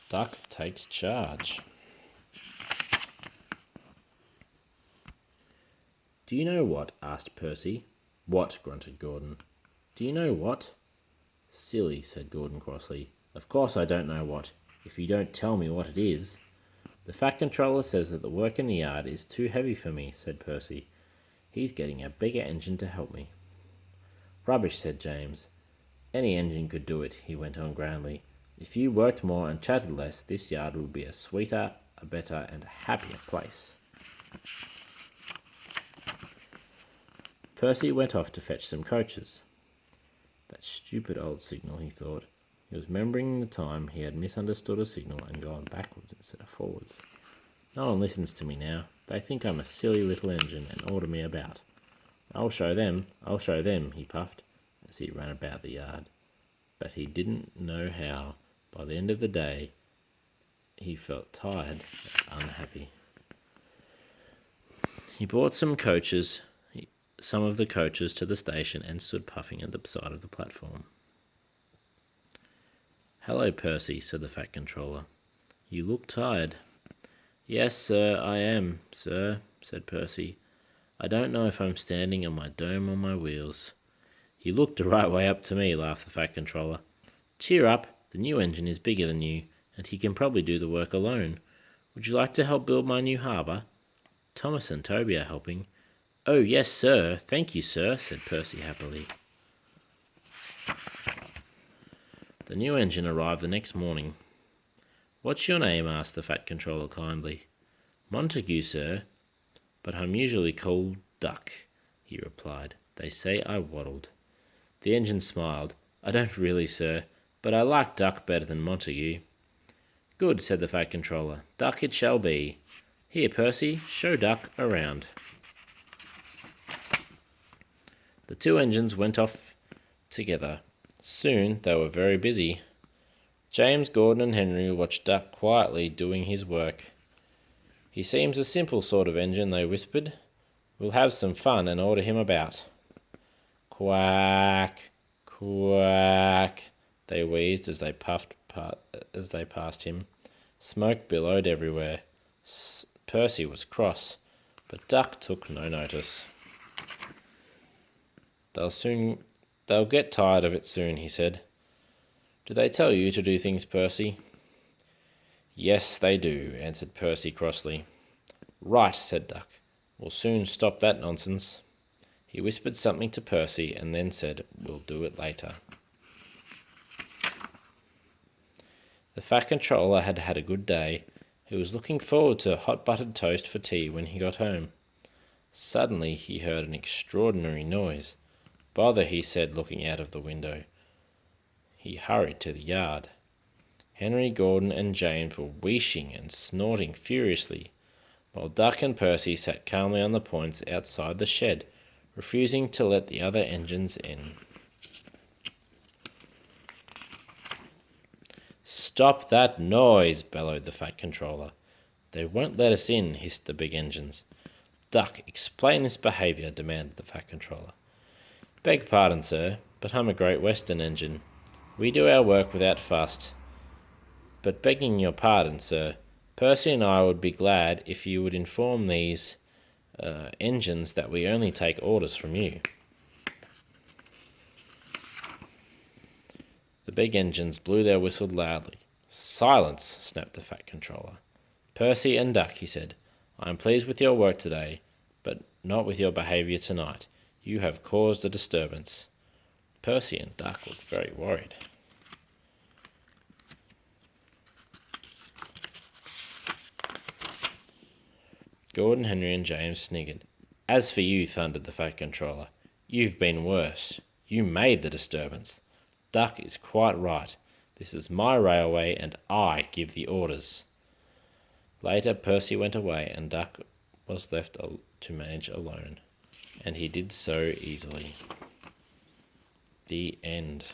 Duck takes charge. "Do you know what?" asked Percy. "What?" grunted Gordon. "Do you know what?" "Silly," said Gordon crossly. "Of course I don't know what, if you don't tell me what it is." "The Fat Controller says that the work in the yard is too heavy for me," said Percy. "He's getting a bigger engine to help me." "Rubbish," said James. "Any engine could do it," he went on grandly. "If you worked more and chatted less, this yard would be a sweeter, a better, and a happier place." Percy went off to fetch some coaches. That stupid old signal, he thought. He was remembering the time he had misunderstood a signal and gone backwards instead of forwards. "No one listens to me now. They think I'm a silly little engine and order me about. I'll show them, he puffed as he ran about the yard. But he didn't know how. By the end of the day, he felt tired and unhappy. He brought some of the coaches to the station and stood puffing at the side of the platform. "Hello, Percy," said the Fat Controller. "You look tired." "Yes, sir, I am, sir," said Percy. "I don't know if I'm standing on my dome or my wheels." "You look the right way up to me," laughed the Fat Controller. "Cheer up, the new engine is bigger than you, and he can probably do the work alone. Would you like to help build my new harbour? Thomas and Toby are helping." "Oh, yes, sir. Thank you, sir," said Percy happily. The new engine arrived the next morning. "What's your name?" asked the Fat Controller kindly. "Montague, sir, but I'm usually called Duck," he replied. "They say I waddled." The engine smiled. "I don't really, sir, but I like Duck better than Montague." "Good," said the Fat Controller. "Duck it shall be. Here, Percy, show Duck around." The two engines went off together. Soon they were very busy. James, Gordon, and Henry watched Duck quietly doing his work. "He seems a simple sort of engine," they whispered. "We'll have some fun and order him about." "Quack, quack," they wheezed as they passed him. Smoke billowed everywhere. Percy was cross, but Duck took no notice. They'll get tired of it soon," he said. "Do they tell you to do things, Percy?" "Yes, they do," answered Percy crossly. "Right," said Duck. "We'll soon stop that nonsense." He whispered something to Percy and then said, "We'll do it later." The Fat Controller had had a good day. He was looking forward to hot buttered toast for tea when he got home. Suddenly he heard an extraordinary noise. "Bother," he said, looking out of the window. He hurried to the yard. Henry, Gordon, and James were wheezing and snorting furiously, while Duck and Percy sat calmly on the points outside the shed, refusing to let the other engines in. "Stop that noise!" bellowed the Fat Controller. "They won't let us in," hissed the big engines. "Duck, explain this behaviour," demanded the Fat Controller. "Beg pardon, sir, but I'm a Great Western engine. We do our work without fuss. But begging your pardon, sir, Percy and I would be glad if you would inform these engines that we only take orders from you." The big engines blew their whistle loudly. "Silence!" snapped the Fat Controller. "Percy and Duck," he said, "I am pleased with your work today, but not with your behaviour tonight. You have caused a disturbance." Percy and Duck looked very worried. Gordon, Henry, and James sniggered. "As for you," thundered the Fat Controller, "you've been worse. You made the disturbance. Duck is quite right. This is my railway, and I give the orders." Later, Percy went away, and Duck was left to manage alone, and he did so easily. The end.